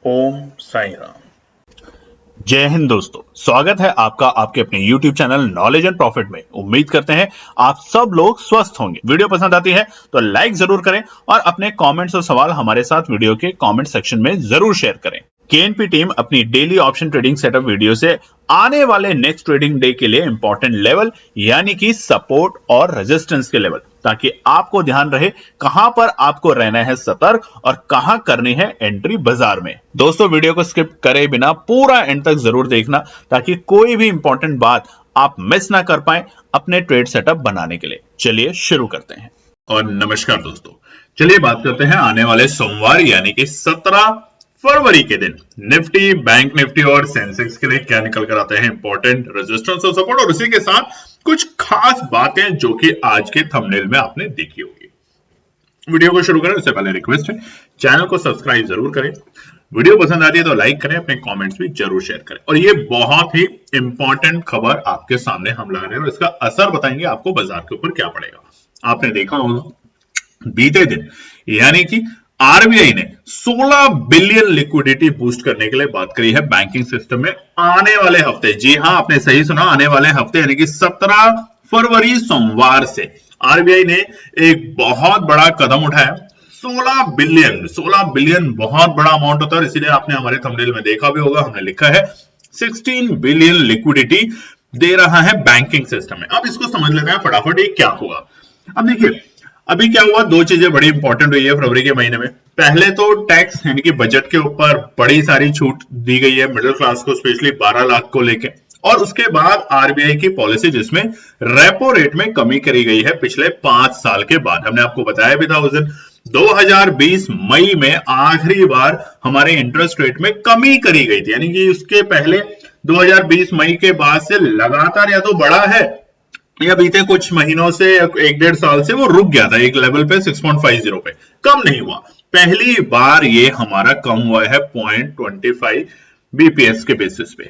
ओम साई राम। जय हिंद दोस्तों, स्वागत है आपका आपके अपने YouTube channel knowledge and profit में। उम्मीद करते हैं आप सब लोग स्वस्थ होंगे। वीडियो पसंद आती है तो लाइक जरूर करें और अपने कमेंट्स और सवाल हमारे साथ वीडियो के कमेंट सेक्शन में जरूर शेयर करें। केएनपी टीम अपनी daily option trading setup video से आने वाले नेक्स्ट ट्रेडिंग डे के लिए इंपॉर्टेंट लेवल यानी कि सपोर्ट और रेजिस्टेंस के लेवल, ताकि आपको ध्यान रहे कहां पर आपको रहना है सतर्क और कहां करनी है एंट्री बाजार में। दोस्तों, वीडियो को स्किप करे बिना पूरा एंड तक जरूर देखना ताकि कोई भी इंपॉर्टेंट बात आप मिस ना कर पाए अपने ट्रेड सेटअप बनाने के लिए। चलिए शुरू करते हैं। और नमस्कार दोस्तों, चलिए बात करते हैं आने वाले सोमवार यानी कि 17 फरवरी के दिन निफ्टी, बैंक निफ्टी और सेंसेक्स के लिए क्या निकल कर आते हैं इंपॉर्टेंट रेजिस्टेंस और सपोर्ट, और उसी के साथ कुछ खास बातें जो कि आज के थंबनेल में आपने देखी होगी। वीडियो को शुरू करें उससे पहले रिक्वेस्ट है, चैनल को सब्सक्राइब जरूर करें। वीडियो पसंद आती है तो लाइक करें, अपने कमेंट्स भी जरूर शेयर करें। और ये बहुत ही इंपॉर्टेंट खबर आपके सामने हम ला रहे हैं और इसका असर बताएंगे आपको बाजार के ऊपर क्या पड़ेगा। आपने देखा होगा बीते दिन यानी कि आरबीआई ने 16 बिलियन लिक्विडिटी बूस्ट करने के लिए बात करी है बैंकिंग सिस्टम में आने वाले हफ्ते। जी हां, आपने सही सुना, आने वाले हफ्ते यानी कि 17 फरवरी सोमवार से आरबीआई ने एक बहुत बड़ा कदम उठाया। 16 बिलियन बहुत बड़ा अमाउंट होता है, इसीलिए आपने हमारे थंबनेल में देखा भी होगा, हमने लिखा है 16 बिलियन लिक्विडिटी दे रहा है बैंकिंग सिस्टम में। अब इसको समझ लेते हैं फटाफट ये क्या हुआ। अब देखिए अभी क्या हुआ, दो चीजें बड़ी इंपॉर्टेंट हुई है फरवरी के महीने में। पहले तो टैक्स यानी कि बजट के ऊपर बड़ी सारी छूट दी गई है मिडिल क्लास को, स्पेशली 12 लाख को लेके। और उसके बाद आरबीआई की पॉलिसी जिसमें रेपो रेट में कमी करी गई है पिछले 5 साल के बाद। हमने आपको बताया भी था उस दिन 2020 मई में आखिरी बार हमारे इंटरेस्ट रेट में कमी करी गई थी, यानी कि उसके पहले 2020 मई के बाद से लगातार या तो बढ़ा है या बीते कुछ महीनों से 1-1.5 साल से वो रुक गया था एक लेवल पे 6.50 पे, कम नहीं हुआ। पहली बार ये हमारा कम हुआ है 0.25 बीपीएस के बेसिस पे।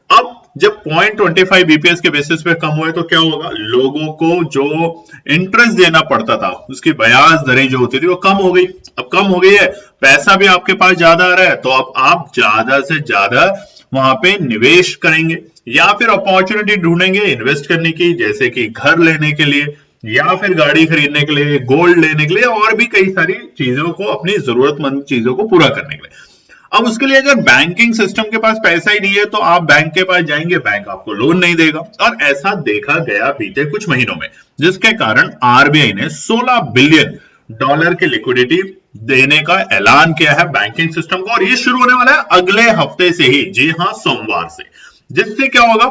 अब जब 0.25 बीपीएस के बेसिस पे कम हुए तो क्या होगा, लोगों को जो इंटरेस्ट देना पड़ता था उसकी ब्याज दरें जो होती थी वो कम हो गई। अब कम हो गई है, पैसा भी आपके पास ज्यादा आ रहा है, तो अब आप ज्यादा से ज्यादा वहां पे निवेश करेंगे या फिर अपॉर्चुनिटी ढूंढेंगे इन्वेस्ट करने की, जैसे कि घर लेने के लिए या फिर गाड़ी खरीदने के लिए, गोल्ड लेने के लिए और भी कई सारी चीजों को, अपनी जरूरतमंद चीजों को पूरा करने के लिए। अब उसके लिए अगर बैंकिंग सिस्टम के पास पैसा ही नहीं है तो आप बैंक के पास जाएंगे, बैंक आपको लोन नहीं देगा। और ऐसा देखा गया बीते कुछ महीनों में, जिसके कारण आरबीआई ने $16 बिलियन की लिक्विडिटी देने का ऐलान किया है बैंकिंग सिस्टम को, और ये शुरू होने वाला है अगले हफ्ते से ही। जी हां, सोमवार से। जिससे क्या होगा,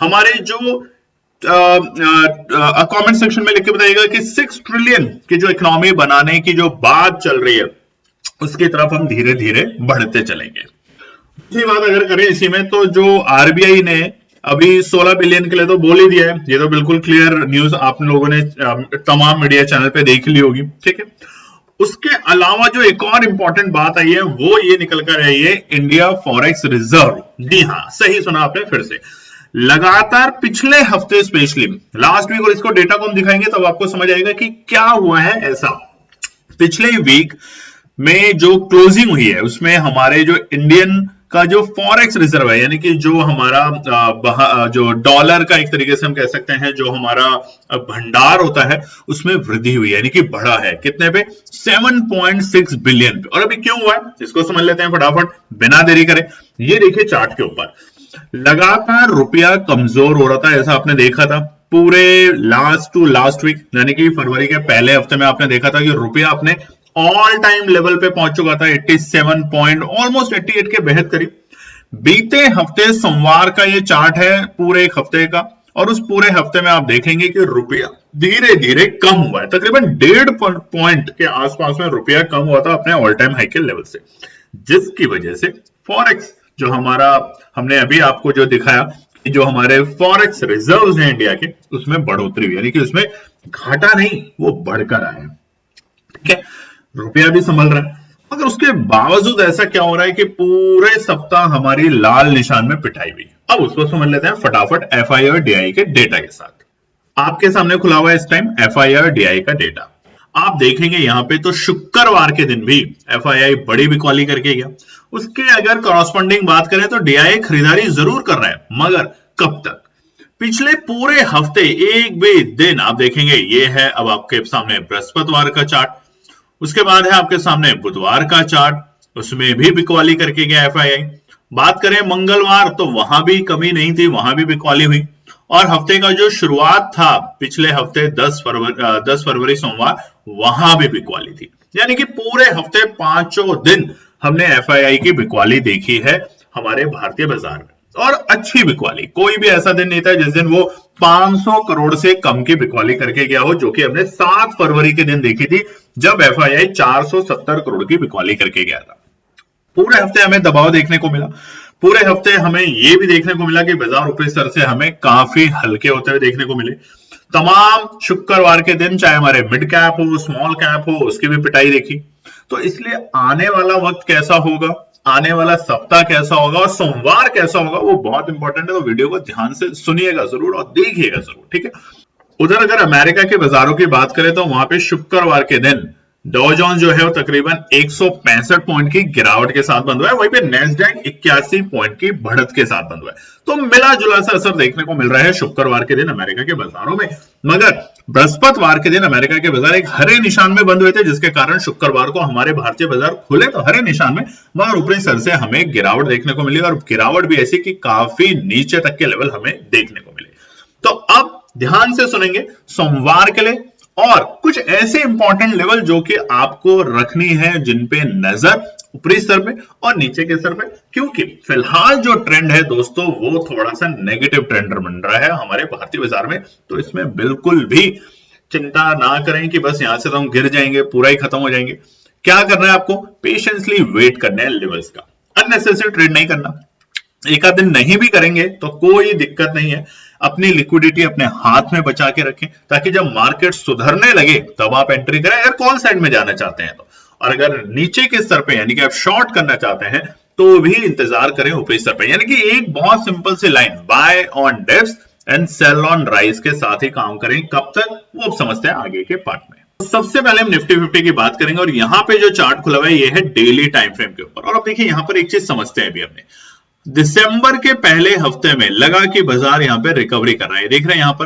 हमारे जो कमेंट सेक्शन में लिख के बताइएगा कि 6 ट्रिलियन की जो इकोनॉमी बनाने की जो बात चल रही है उसकी तरफ हम धीरे धीरे बढ़ते चलेंगे। दूसरी बात अगर करें इसी में, तो जो आरबीआई ने अभी 16 बिलियन के लिए तो बोल ही दिया है, ये तो बिल्कुल क्लियर न्यूज आप लोगों ने तमाम मीडिया चैनल पे देख ली होगी, ठीक है। उसके अलावा जो एक और इंपॉर्टेंट बात आई है वो ये निकल कर आई है इंडिया फॉरेक्स रिजर्व। जी हाँ, सही सुना आपने फिर से। लगातार पिछले हफ्ते, स्पेशली लास्ट वीक, और इसको डेटा को हम दिखाएंगे तब आपको समझ आएगा कि क्या हुआ है ऐसा। पिछले वीक में जो क्लोजिंग हुई है उसमें हमारे जो इंडियन का जो फॉरेक्स रिजर्व है, यानी कि जो हमारा जो डॉलर का एक तरीके से हम कह सकते हैं जो हमारा भंडार होता है, उसमें वृद्धि हुई है, यानी कि बढ़ा है। कितने पे? 7.6 बिलियन पे। और अभी क्यों हुआ है इसको समझ लेते हैं फटाफट, बिना देरी करे। ये देखिए चार्ट के ऊपर, लगातार रुपया कमजोर हो रहा था, ऐसा आपने देखा था पूरे लास्ट टू लास्ट वीक, यानी कि फरवरी के पहले हफ्ते में आपने देखा था कि रुपया अपने ऑल टाइम लेवल पे पहुंच चुका था, 87 पॉइंट, ऑलमोस्ट 88 के बेहद करीब। बीते हफ्ते सोमवार का ये चार्ट है पूरे एक हफ्ते का, और उस पूरे हफ्ते में आप देखेंगे कि रुपया धीरे धीरे कम हुआ है, तकरीबन 1.5 पॉइंट के आसपास में रुपया कम हुआ था अपने ऑल टाइम हाई के लेवल से, जिसकी वजह से फॉरेक्स जो हमारा, हमने अभी आपको जो दिखाया, जो हमारे फॉरेक्स रिजर्व्स हैं इंडिया के, उसमें बढ़ोतरी हुई, यानी कि उसमें घाटा नहीं, वो बढ़कर आया। ठीक है, रुपया भी संभल रहा है, मगर उसके बावजूद ऐसा क्या हो रहा है कि पूरे सप्ताह हमारी लाल निशान में पिटाई हुई। अब उसको समझ लेते हैं फटाफट एफआई और डीआई के डेटा के साथ। आपके सामने खुला हुआ है इस टाइम एफआई और डीआई का डेटा। आप देखेंगे यहां पे तो शुक्रवार के दिन भी एफआईआई बड़ी बिकवाली करके गया। उसके अगर कॉरस्पॉन्डिंग बात करें तो डीआईए खरीदारी जरूर कर रहा है, मगर कब तक? पिछले पूरे हफ्ते एक भी दिन आप देखेंगे, ये है अब आपके सामने बृहस्पतिवार का चार्ट, उसके बाद है आपके सामने बुधवार का चार्ट, उसमें भी बिकवाली करके गया एफआईआई। बात करें मंगलवार तो वहां भी कमी नहीं थी, वहां भी बिकवाली हुई। और हफ्ते का जो शुरुआत था पिछले हफ्ते 10 फरवरी सोमवार, वहां भी बिकवाली थी। यानी कि पूरे हफ्ते 5 दिन हमने एफआईआई की बिकवाली देखी है हमारे भारतीय बाजार में, और अच्छी बिकवाली। कोई भी ऐसा दिन नहीं था जिस दिन वो 500 करोड़ से कम की बिकवाली करके गया हो, जो कि हमने 7 फरवरी के दिन देखी थी जब एफआईआई 470 करोड़ की बिकवाली करके गया था। पूरे हफ्ते हमें दबाव देखने को मिला। पूरे हफ्ते हमें यह भी देखने को मिला कि बाजार ऊपरी स्तर से हमें काफी हल्के होते हुए देखने को मिले। तमाम शुक्रवार के दिन चाहे हमारे मिड कैप हो, स्मॉल कैप हो, उसकी भी पिटाई देखी। तो इसलिए आने वाला वक्त कैसा होगा, आने वाला सप्ताह कैसा होगा और सोमवार कैसा होगा, वो बहुत इंपॉर्टेंट है। तो वीडियो को ध्यान से सुनिएगा जरूर और देखिएगा जरूर, ठीक है। उधर अगर अमेरिका के बाजारों की बात करें तो वहां पे शुक्रवार के दिन डॉ जोन्स जो है वो तकरीबन 165 पॉइंट की गिरावट के साथ बंद हुआ है, वहीं पे नेस्डैक 81 पॉइंट की बढ़त के साथ बंद हुआ है। तो मिला जुला सा असर देखने को मिल रहा है शुक्रवार के दिन अमेरिका के बाजारों में। मगर बृहस्पतिवार के दिन अमेरिका के बाजार एक हरे निशान में बंद हुए थे, जिसके कारण शुक्रवार को हमारे भारतीय बाजार खुले तो हरे निशान में, मगर ऊपरी स्तर से हमें गिरावट देखने को मिली, और गिरावट भी ऐसी कि काफी नीचे तक के लेवल हमें देखने को मिले। तो अब ध्यान से सुनेंगे सोमवार के लिए, और कुछ ऐसे इंपॉर्टेंट लेवल जो कि आपको रखनी है, जिन पे नजर ऊपरी स्तर पे और नीचे के स्तर पे, क्योंकि फिलहाल जो ट्रेंड है दोस्तों वो थोड़ा सा नेगेटिव ट्रेंड बन रहा है हमारे भारतीय बाजार में। तो इसमें बिल्कुल भी चिंता ना करें कि बस यहां से तो हम गिर जाएंगे, पूरा ही खत्म हो जाएंगे। क्या करना है आपको? पेशेंसली वेट करना है लेवल्स का, अननेसेसरी ट्रेड नहीं करना। एक आध दिन नहीं भी करेंगे तो कोई दिक्कत नहीं है, अपनी लिक्विडिटी अपने हाथ में बचा के रखें, ताकि जब मार्केट सुधरने लगे तब आप एंट्री करें अगर कॉल साइड में जाना चाहते हैं तो। और अगर नीचे के स्तर पे यानी कि आप शॉर्ट करना चाहते हैं तो भी इंतजार करें ऊपरी स्तर पे। यानी कि एक बहुत सिंपल सी line, buy on dips and sell on rise के साथ ही काम करें। कब तक, वो अब समझते हैं आगे के पार्ट में। तो सबसे पहले हम निफ्टी 50 की बात करेंगे, और यहां पे जो चार्ट खुला हुआ है ये है डेली टाइम फ्रेम के ऊपर। और अब देखिए यहां पर एक चीज समझते हैं, अभी हमने दिसंबर के पहले हफ्ते में लगा कि बाजार यहां पे रिकवरी कर रहा है। देख रहे हैं यहां पर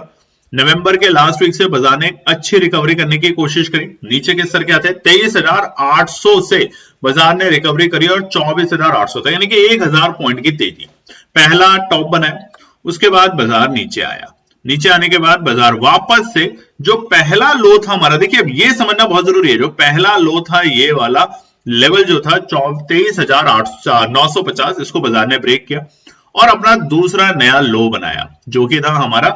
नवंबर के लास्ट वीक से बाजार ने अच्छी रिकवरी करने की कोशिश करी। नीचे के स्तर क्या थे? 23,800 से बाजार ने रिकवरी करी और 24,800 तक, यानी कि 1,000 पॉइंट की तेजी। पहला टॉप बनाया, उसके बाद बाजार नीचे आया। नीचे आने के बाद बाजार वापस से जो पहला लो था हमारा, देखिए अब ये समझना बहुत जरूरी है, जो पहला लो था ये वाला लेवल जो था 23,950, इसको बाजार ने ब्रेक किया और अपना दूसरा नया लो बनाया, जो कि था हमारा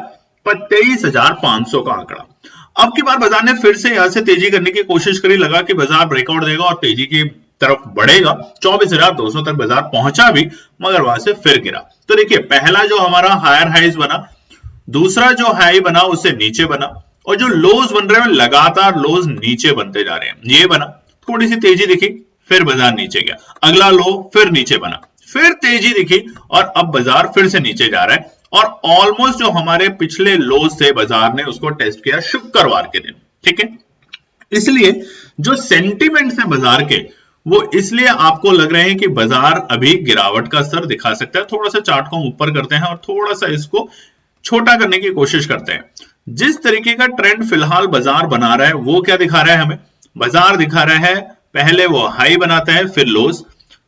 23,500 का आंकड़ा। अब की बार बाजार ने फिर से यहां से तेजी करने की कोशिश करी, लगा कि बाजार ब्रेकआउट देगा और तेजी की तरफ बढ़ेगा। 24,200 तक बाजार पहुंचा भी, मगर वहां से फिर गिरा। तो देखिए पहला जो हमारा हायर हाइज बना, दूसरा जो हाई बना उससे नीचे बना, और जो लोज बन रहे हैं लगातार लोज नीचे बनते जा रहे हैं। ये बना, थोड़ी सी तेजी दिखी, फिर बाजार नीचे गया, अगला लो फिर नीचे बना, फिर तेजी दिखी और अब बाजार फिर से नीचे जा रहा है। और ऑलमोस्ट जो हमारे पिछले लोज थे बाजार ने उसको टेस्ट किया शुक्रवार के दिन, ठीक है। इसलिए जो सेंटिमेंट्स है बाजार के, वो इसलिए आपको लग रहे हैं कि बाजार अभी गिरावट का स्तर दिखा सकता है। थोड़ा सा चार्ट को ऊपर करते हैं और थोड़ा सा इसको छोटा करने की कोशिश करते हैं। जिस तरीके का ट्रेंड फिलहाल बाजार बना रहा है वो क्या दिखा रहा है हमें? बाजार दिखा रहा है पहले वो हाई बनाता है, फिर लोज,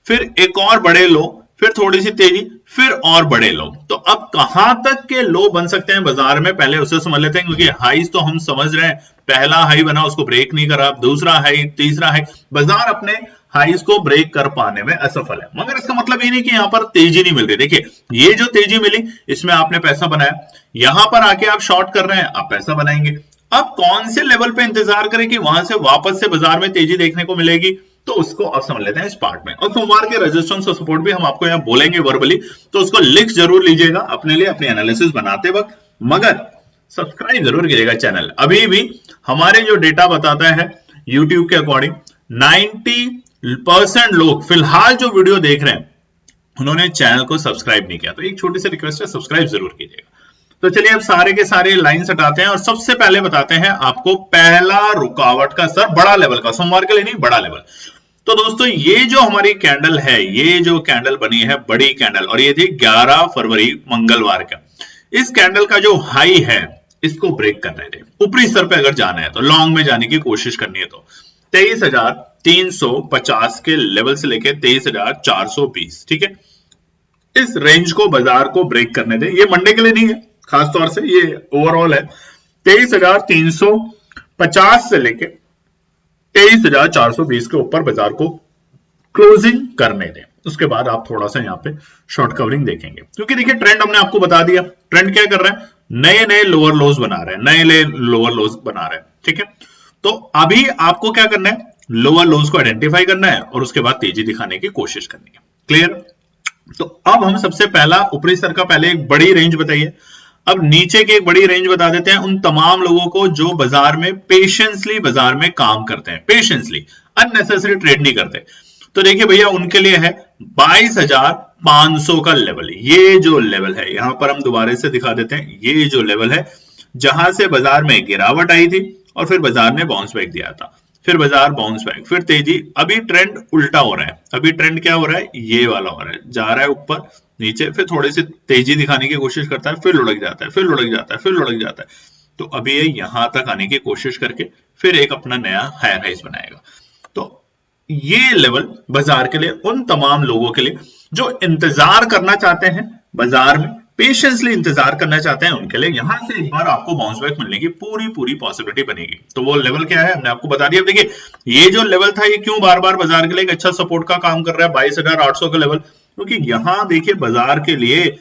फिर एक और बड़े लो, फिर थोड़ी सी तेजी, फिर और बड़े लो। तो अब कहां तक के लो बन सकते हैं बाजार में, पहले उसे समझ लेते हैं, क्योंकि हाईज तो हम समझ रहे हैं, पहला हाई बना उसको ब्रेक नहीं करा, दूसरा हाई, तीसरा हाई, बाजार अपने हाईज को ब्रेक कर पाने में असफल है। मगर इसका मतलब ये नहीं कि यहां पर तेजी नहीं मिल रही। देखिए ये जो तेजी मिली इसमें आपने पैसा बनाया, यहां पर आके आप शॉर्ट कर रहे हैं, आप पैसा बनाएंगे। अब कौन से लेवल पे इंतजार करें कि वहां से वापस से बाजार में तेजी देखने को मिलेगी, तो उसको आप समझ लेते हैं इस पार्ट में। और सोमवार के रेजिस्टेंस और सपोर्ट भी हम आपको यहां बोलेंगे वर्बली, तो उसको लिख जरूर लीजिएगा अपने लिए अपने एनालिसिस बनाते वक्त। मगर सब्सक्राइब जरूर कीजिएगा चैनल। अभी भी हमारे जो डेटा बताता है यूट्यूब के अकॉर्डिंग 90% लोग फिलहाल जो वीडियो देख रहे हैं उन्होंने चैनल को सब्सक्राइब नहीं किया। तो एक छोटी सी रिक्वेस्ट है, सब्सक्राइब जरूर कीजिएगा। तो चलिए अब सारे के सारे लाइन हटाते हैं और सबसे पहले बताते हैं आपको पहला रुकावट का स्तर बड़ा लेवल का, सोमवार के लिए नहीं, बड़ा लेवल। तो दोस्तों ये जो हमारी कैंडल है, ये जो कैंडल बनी है बड़ी कैंडल, और ये थी 11 फरवरी मंगलवार का, इस कैंडल का जो हाई है इसको ब्रेक करना है, ऊपरी स्तर पे अगर जाना है तो, लॉन्ग में जाने की कोशिश करनी है तो 23,350 के लेवल से लेके 23,420, ठीक है, इस रेंज को बाजार को ब्रेक करने दे। ये मंडे के लिए नहीं है, खास तौर से ये ओवरऑल है। 23,350 से लेके 23,420 के ऊपर बाजार को क्लोजिंग करने दें। उसके बाद आप थोड़ा सा यहाँ पे शॉर्ट कवरिंग देखेंगे, क्योंकि देखिए ट्रेंड हमने आपको बता दिया, ट्रेंड क्या कर रहा है, नए नए लोअर लोज बना रहे हैं, नए लोअर लोज बना रहे हैं, ठीक है। तो अभी आपको क्या करना है, लोअर लोज को आइडेंटिफाई करना है और उसके बाद तेजी दिखाने की कोशिश करनी है। क्लियर? तो अब हम सबसे पहला ऊपरी स्तर का पहले एक बड़ी रेंज बताइए, अब नीचे की एक बड़ी रेंज बता देते हैं उन तमाम लोगों को जो बाजार में पेशेंसली बाजार में काम करते हैं, पेशेंसली, अननेसेसरी ट्रेड नहीं करते। तो देखिए भैया उनके लिए है 22,500 का लेवल। ये जो लेवल है यहां पर हम दोबारा से दिखा देते हैं, ये जो लेवल है जहां से बाजार में गिरावट आई थी और फिर बाजार ने बाउंस बैक दिया था, फिर बाजार बाउंस बैक, फिर तेजी। अभी ट्रेंड उल्टा हो रहा है, अभी ट्रेंड क्या हो रहा है, ये वाला हो रहा है, जा रहा है ऊपर नीचे, फिर थोड़ी सी तेजी दिखाने की कोशिश करता है, फिर लुढ़क जाता है, फिर लुढ़क जाता है, फिर लुढ़क जाता है। तो अभी ये यहां तक आने की कोशिश करके फिर एक अपना नया हायर हाइज बनाएगा। तो ये लेवल बाजार के लिए, उन तमाम लोगों के लिए जो इंतजार करना चाहते हैं बाजार में, पेशेंसली इंतजार करना चाहते हैं, उनके लिए यहां से एक बार आपको बाउंस बैक मिलने की पूरी पॉसिबिलिटी बनेगी। तो वो लेवल क्या है हमने आपको बता दिया। देखिए ये जो लेवल था ये क्यों बार बार बाजार के लिए एक अच्छा सपोर्ट का काम कर रहा है, 22,800 का लेवल, क्योंकि यहां देखिए बाजार के लिए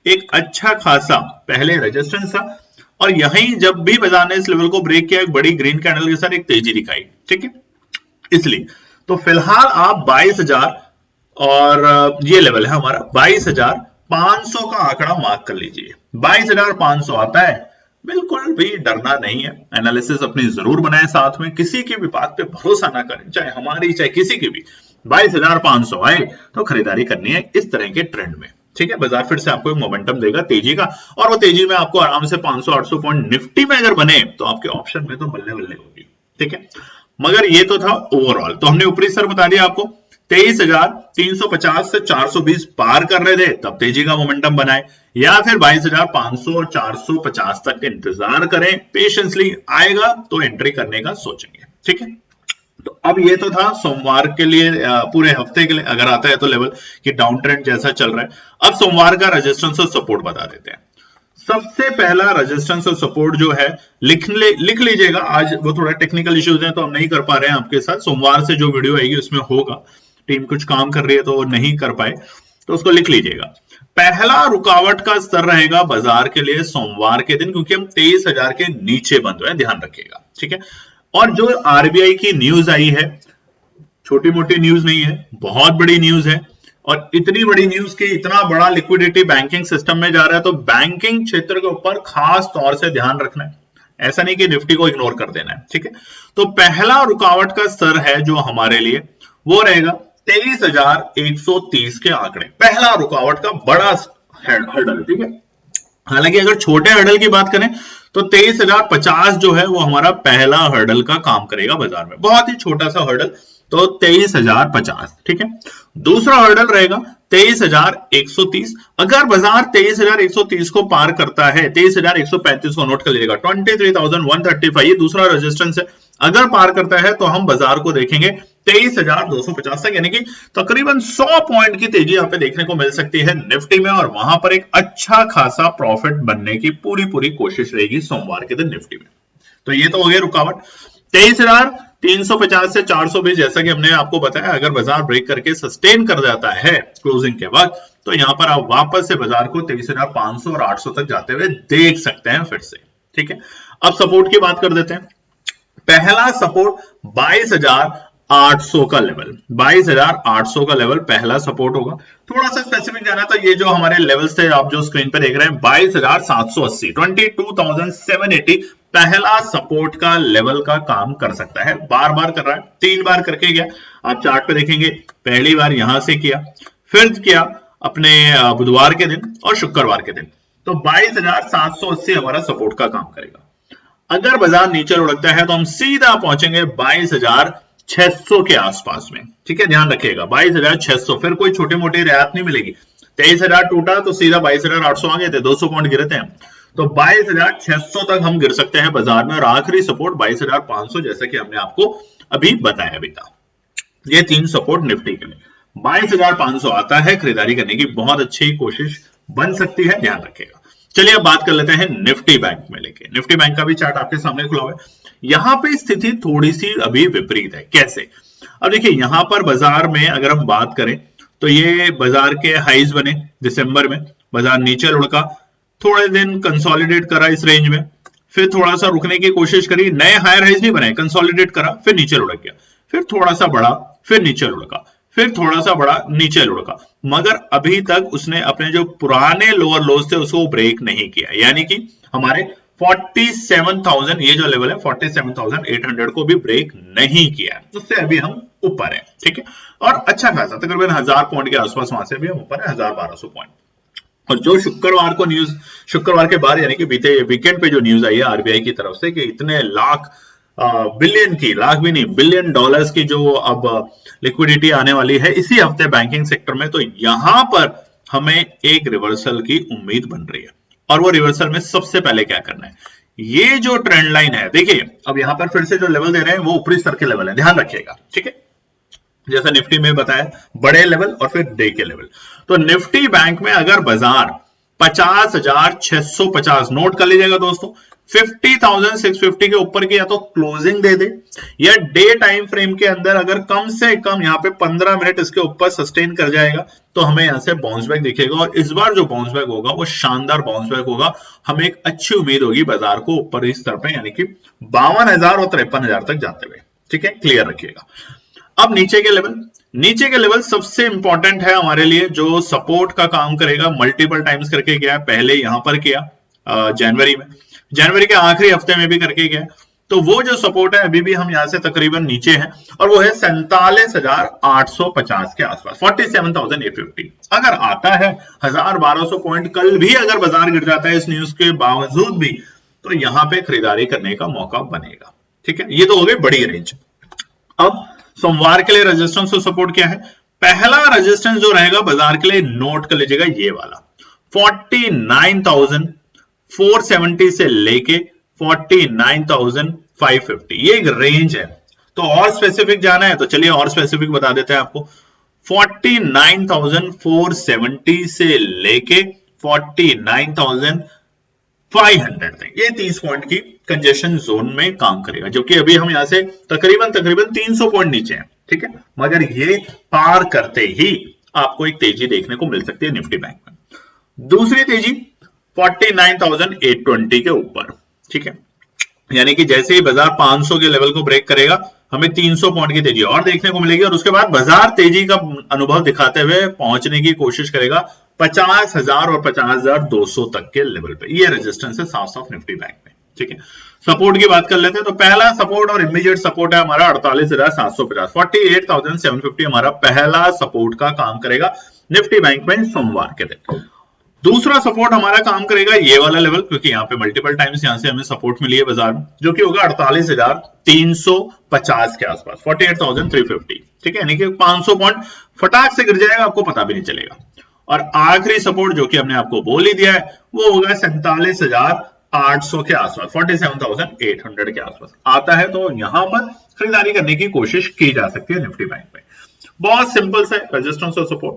एक अच्छा खासा पहले रेजिस्टेंस था और यहीं जब भी बाजार ने इस लेवल को ब्रेक किया, एक बड़ी ग्रीन कैंडल के साथ एक तेजी दिखाई, ठीक है। इसलिए तो फिलहाल आप 22,000 और ये लेवल है हमारा 22,500 का आंकड़ा मार्क कर लीजिए। 22,500 आता है, बिल्कुल भी डरना नहीं है, एनालिसिस अपनी जरूर बनाएं, साथ में किसी की भी बात पे भरोसा ना करें, चाहे हमारी चाहे किसी की भी। 22,500 आए तो खरीदारी करनी है इस तरह के ट्रेंड में, ठीक है। बाजार फिर से आपको एक मोमेंटम देगा तेजी का, और वो तेजी में आपको आराम से 500-800 पॉइंट निफ्टी में अगर बने तो आपके ऑप्शन में तो बल्ले बल्ले होगी, ठीक है। मगर ये तो था ओवरऑल। तो हमने ऊपरी स्तर बता दिया आपको, 23,350 से 420 पार करने दे तब तेजी का मोमेंटम बनाए, या फिर 22,500 और 450 तक इंतजार करें, पेशेंसली आएगा तो एंट्री करने का सोचेंगे, ठीक है। तो अब ये तो था सोमवार के लिए, पूरे हफ्ते के लिए अगर आता है तो लेवल कि डाउन ट्रेंड जैसा चल रहा है। अब सोमवार का रेजिस्टेंस और सपोर्ट बता देते हैं। सबसे पहला रेजिस्टेंस और सपोर्ट जो है लिख लीजिएगा, आज वो थोड़ा टेक्निकल इश्यूज हैं तो हम नहीं कर पा रहे हैं आपके साथ, सोमवार से जो वीडियो आएगी उसमें होगा, टीम कुछ काम कर रही है तो वो नहीं कर पाए, तो उसको लिख लीजिएगा। पहला रुकावट का स्तर रहेगा बाजार के लिए सोमवार के दिन, क्योंकि हम 23,000 के नीचे बंद हुए, ध्यान रखिएगा, ठीक है। और जो आरबीआई की न्यूज आई है, छोटी मोटी न्यूज नहीं है, बहुत बड़ी न्यूज है, और इतनी बड़ी न्यूज की इतना बड़ा लिक्विडिटी बैंकिंग सिस्टम में जा रहा है, तो बैंकिंग क्षेत्र के ऊपर खास तौर से ध्यान रखना है, ऐसा नहीं कि निफ्टी को इग्नोर कर देना है, ठीक है। तो पहला रुकावट का स्तर है जो हमारे लिए वो रहेगा 23,130 के आंकड़े, पहला रुकावट का बड़ा हर्डल, ठीक है। हालांकि अगर छोटे हर्डल की बात करें तो 23,050 जो है वो हमारा पहला हर्डल का काम करेगा बाजार में, बहुत ही छोटा सा हर्डल, तो 23,050, ठीक है। दूसरा हर्डल रहेगा 23,130। अगर बाजार 23,130 को पार करता है, 23,135 को नोट कर लीजिएगा, 23,135 ये दूसरा रेजिस्टेंस है, अगर पार करता है तो हम बाजार को देखेंगे 23,250 तक, यानी कि तकरीबन 100 पॉइंट की तेजी यहाँ पे देखने को मिल सकती है निफ्टी में, और वहां पर एक अच्छा खासा प्रॉफिट बनने की पूरी कोशिश रहेगी सोमवार के दिन निफ्टी में। तो ये तो हो गया रुकावट। 23,350 से 420, जैसा कि हमने आपको बताया, अगर बाजार ब्रेक करके सस्टेन कर जाता है क्लोजिंग के वक्त, तो यहां पर आप वापस से बाजार को 23,500 और 800 तक जाते हुए देख सकते हैं फिर से, ठीक है। अब सपोर्ट की बात कर देते हैं। पहला सपोर्ट 22,800 का लेवल, 22,800 का लेवल पहला सपोर्ट होगा। थोड़ा सा स्पेसिफिक जाना तो ये जो हमारे लेवल्स थे आप जो स्क्रीन पे देख रहे हैं, 22,780, 22,780 पहला सपोर्ट का लेवल का काम कर सकता है। बार बार कर रहा है, 3 बार करके गया, आप चार्ट पे देखेंगे, पहली बार यहां से किया, फिर किया अपने बुधवार के दिन और शुक्रवार के दिन। तो 22,780 हमारा सपोर्ट का काम करेगा। अगर बाजार नीचे लुढ़कता है तो हम सीधा पहुंचेंगे 22,600 के आसपास में। ठीक है, ध्यान रखिएगा 22,600, फिर कोई छोटी मोटी रियायत नहीं मिलेगी। 23,000 टूटा तो सीधा 22,800 आ गए थे, 200 पॉइंट गिरे थे हम, तो 22,600 तक हम गिर सकते हैं बाजार में, और आखिरी सपोर्ट 22,500 जैसा कि हमने आपको अभी बताया भी था। ये 3 सपोर्ट निफ्टी के लिए 22,500 आता है, खरीदारी करने की बहुत अच्छी कोशिश बन सकती है, ध्यान रखिएगा। चलिए अब बात कर लेते हैं निफ्टी बैंक में लेके। निफ्टी बैंक का भी चार्ट आपके सामने खुला हुआ है। यहां पे स्थिति थोड़ी सी अभी विपरीत है। कैसे? अब देखिए यहां पर बाजार में अगर हम बात करें तो ये बाजार के हाइज बने दिसंबर में, बाजार नीचे लुढ़का, थोड़े दिन कंसोलिडेट करा इस रेंज में, फिर थोड़ा सा रुकने की कोशिश करी, नए हायर हाइज नहीं बनाए, कंसोलिडेट करा, फिर नीचे लुढ़क गया, फिर थोड़ा सा बढ़ा, फिर नीचे लुढ़का, फिर थोड़ा सा बढ़ा, नीचे लुढ़का, मगर अभी तक उसने अपने जो पुराने लोअर लोज थे उसको ब्रेक नहीं किया। यानी कि हमारे 47,000 ये जो लेवल है 47,800 को भी ब्रेक नहीं किया, उससे अभी हम ऊपर है। ठीक है, और अच्छा खासा तकरीबन 1000 पॉइंट के आसपास वहां से भी हम ऊपर है, 1200 पॉइंट। और जो शुक्रवार को न्यूज, शुक्रवार के बाद यानी कि बीते वीकेंड पे जो न्यूज आई है आरबीआई की तरफ से कि इतने लाख बिलियन की, लाख भी नहीं बिलियन डॉलर्स की जो अब लिक्विडिटी आने वाली है इसी हफ्ते बैंकिंग सेक्टर में, तो यहां पर हमें एक रिवर्सल की उम्मीद बन रही है। और वो रिवर्सल में सबसे पहले क्या करना है, ये जो ट्रेंड लाइन है, देखिए अब यहां पर फिर से जो लेवल दे रहे हैं वो ऊपरी स्तर के लेवल है, ध्यान रखिएगा। ठीक है, जैसा निफ्टी में बताया बड़े लेवल और फिर डे के लेवल। तो निफ्टी बैंक में अगर बाजार 50,650 नोट कर लीजिएगा दोस्तों, 50,650 के ऊपर की या तो क्लोजिंग दे दे, या डे टाइम फ्रेम के अंदर अगर कम से कम यहां पे 15 मिनट इसके ऊपर सस्टेन कर जाएगा तो हमें यहां से बाउंस बैक दिखेगा। और इस बार जो बाउंस बैक होगा वो शानदार बाउंस बैक होगा। हमें एक अच्छी उम्मीद होगी बाजार को ऊपर इस स्तर पे, यानी कि 52,000 और 53,000 तक जाते हुए। ठीक है, क्लियर रखिएगा। अब नीचे के लेवल, नीचे के लेवल सबसे इंपॉर्टेंट है हमारे लिए, जो सपोर्ट का काम करेगा, मल्टीपल टाइम्स करके गया, पहले यहां पर किया जनवरी में, जनवरी के आखिरी हफ्ते में भी करके गया, तो वो जो सपोर्ट है अभी भी हम यहां से तकरीबन नीचे हैं, और वो है 47,850 के आसपास, 47,850। अगर आता है 1,000-1,200 पॉइंट, कल भी अगर बाजार गिर जाता है इस न्यूज के बावजूद भी, तो यहां पे खरीदारी करने का मौका बनेगा। ठीक है, ये तो हो गई बड़ी रेंज। अब सोमवार के लिए रेजिस्टेंस और सपोर्ट क्या है? पहला रेजिस्टेंस जो रहेगा बाजार के लिए, नोट कर लीजिएगा ये वाला, 49,470 से लेके 49,550, ये एक रेंज है। तो और स्पेसिफिक जाना है तो चलिए और स्पेसिफिक बता देते हैं आपको, 49,470 से लेके 49,500 तक, ये 30 पॉइंट की कंजेशन जोन में काम करेगा, जो कि अभी हम यहां से तकरीबन 300 पॉइंट नीचे हैं। ठीक है, मगर ये पार करते ही आपको एक तेजी देखने को मिल सकती है निफ्टी बैंक में। दूसरी तेजी 49,820 के ऊपर। ठीक है, यानी कि जैसे ही बाजार 500 के लेवल को ब्रेक करेगा हमें 300 पॉइंट की तेजी और देखने को मिलेगी, और उसके बाद बाजार तेजी का अनुभव दिखाते हुए पहुंचने की कोशिश करेगा 50,000 और 50,200 तक के लेवल पे। ये रेजिस्टेंस है साफ साफ निफ्टी बैंक में। ठीक है, सपोर्ट की बात कर लेते हैं, तो पहला सपोर्ट और इमीडिएट सपोर्ट है हमारा 48,750, 48,750 हमारा पहला सपोर्ट का काम करेगा निफ्टी बैंक में सोमवार के दिन। दूसरा सपोर्ट हमारा काम करेगा ये वाला लेवल, क्योंकि यहाँ पे मल्टीपल टाइम्स यहां से हमें सपोर्ट मिली है बाजार में, जो कि होगा 48,350 के आसपास, 48,350। ठीक है, यानी कि 500 पॉइंट फटाक से गिर जाएगा, आपको पता भी नहीं चलेगा। और आखिरी सपोर्ट जो कि हमने आपको बोल ही दिया है वो होगा 47,800 के आसपास, 47,800 के आसपास आता है, तो यहां पर खरीदारी करने की कोशिश की जा सकती है निफ्टी बैंक में। बहुत सिंपल से रेजिस्टेंस और सपोर्ट।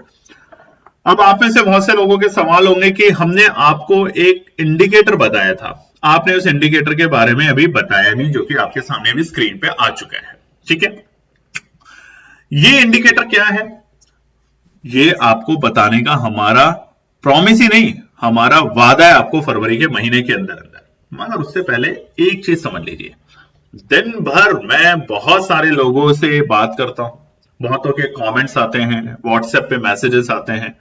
अब आप में से बहुत से लोगों के सवाल होंगे कि हमने आपको एक इंडिकेटर बताया था, आपने उस इंडिकेटर के बारे में अभी बताया नहीं, जो कि आपके सामने भी स्क्रीन पे आ चुका है। ठीक है, ये इंडिकेटर क्या है, ये आपको बताने का हमारा प्रॉमिस ही नहीं, हमारा वादा है आपको फरवरी के महीने के अंदर अंदर। मगर उससे पहले एक चीज समझ लीजिए, दिन भर मैं बहुत सारे लोगों से बात करता हूं, बहुतों के कमेंट्स आते हैं, व्हाट्सएप पे मैसेजेस आते हैं,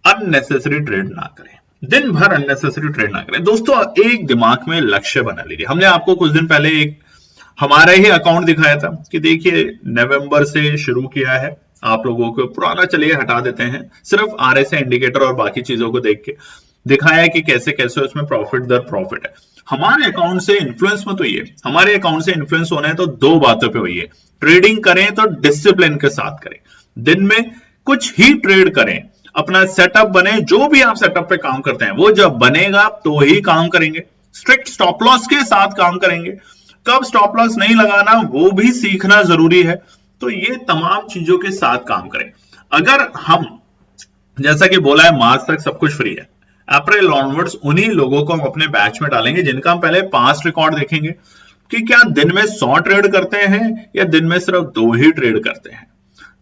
अननेसेसरी ट्रेड ना करें, दिन भर अननेसेसरी ट्रेड ना करें। दोस्तों एक दिमाग में लक्ष्य बना लीजिए। हमने आपको कुछ दिन पहले एक हमारा ही अकाउंट दिखाया था कि देखिए नवंबर से शुरू किया है, आप लोगों को पुराना चलिए हटा देते हैं, सिर्फ आरएसआई इंडिकेटर और बाकी चीजों को देख के दिखाया कि कैसे कैसे उसमें प्रॉफिट दर प्रॉफिट है। हमारे अकाउंट से इन्फ्लुएंस मत होइए, हमारे अकाउंट से इन्फ्लुएंस होना है तो दो बातों पे होइए। ट्रेडिंग करें तो डिसिप्लिन के साथ करें, दिन में कुछ ही ट्रेड करें, अपना सेटअप बने, जो भी आप सेटअप पे काम करते हैं वो जब बनेगा तो ही काम करेंगे। स्ट्रिक्ट स्टॉप लॉस के साथ काम करेंगे, कब स्टॉप लॉस नहीं लगाना वो भी सीखना जरूरी है। तो ये तमाम चीजों के साथ काम करें। अगर हम, जैसा कि बोला है, मार्च तक सब कुछ फ्री है, अप्रैल ऑनवर्ड्स उन्हीं लोगों को हम अपने बैच में डालेंगे जिनका हम पहले पास्ट रिकॉर्ड देखेंगे कि क्या दिन में 100 ट्रेड करते हैं या दिन में सिर्फ 2 ही ट्रेड करते हैं।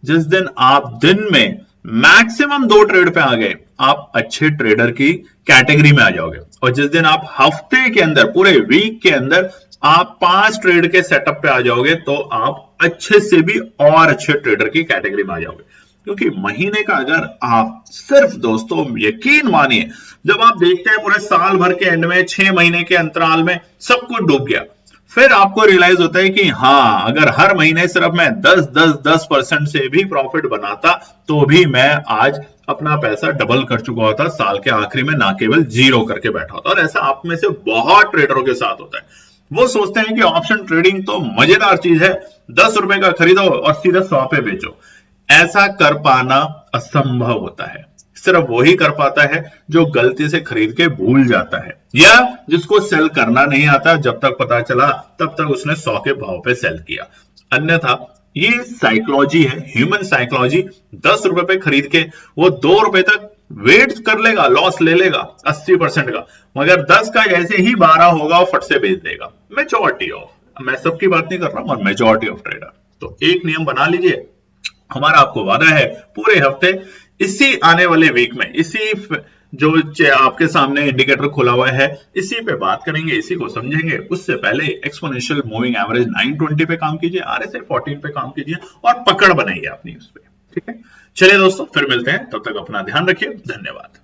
जिस दिन आप दिन में मैक्सिमम 2 ट्रेड पे आ गए, आप अच्छे ट्रेडर की कैटेगरी में आ जाओगे। और जिस दिन आप हफ्ते के अंदर, पूरे वीक के अंदर आप 5 ट्रेड के सेटअप पे आ जाओगे तो आप अच्छे से भी और अच्छे ट्रेडर की कैटेगरी में आ जाओगे। क्योंकि महीने का अगर आप सिर्फ, दोस्तों यकीन मानिए, जब आप देखते हैं पूरे साल भर के एंड में 6 महीने के अंतराल में सब कुछ डूब गया, फिर आपको रियलाइज होता है कि हाँ, अगर हर महीने सिर्फ मैं 10% से भी प्रॉफिट बनाता तो भी मैं आज अपना पैसा डबल कर चुका होता साल के आखिरी में, ना केवल 0 करके बैठा होता। और ऐसा आप में से बहुत ट्रेडरों के साथ होता है। वो सोचते हैं कि ऑप्शन ट्रेडिंग तो मजेदार चीज है, 10 रुपए का खरीदो और सीधा 100 पे बेचो। ऐसा कर पाना असंभव होता है। सिर्फ वही कर पाता है जो गलती से खरीद के भूल जाता है, या जिसको सेल करना नहीं आता, जब तक पता चला तब तक उसने 100 के भाव पे सेल किया। अन्यथा ये साइकोलॉजी है, ह्यूमन साइकोलॉजी। 10 रुपए पे खरीद के वो 2 रुपए तक वेट कर लेगा, लॉस ले लेगा 80% का, मगर 10 का जैसे ही 12 होगा वो फट से बेच देगा। मेजॉरिटी ऑफ, मैं सबकी बात नहीं कर रहा हूं, मेजॉरिटी ऑफ ट्रेडर। तो एक नियम बना लीजिए, हमारा आपको वादा है पूरे हफ्ते इसी आने वाले वीक में, इसी जो आपके सामने इंडिकेटर खुला हुआ है, इसी पे बात करेंगे, इसी को समझेंगे। उससे पहले एक्सपोनेंशियल मूविंग एवरेज 920 पे काम कीजिए, RSI 14 पे काम कीजिए और पकड़ बनाइए अपनी उस पे। ठीक है, चलिए दोस्तों, फिर मिलते हैं, तब तक अपना ध्यान रखिए। धन्यवाद।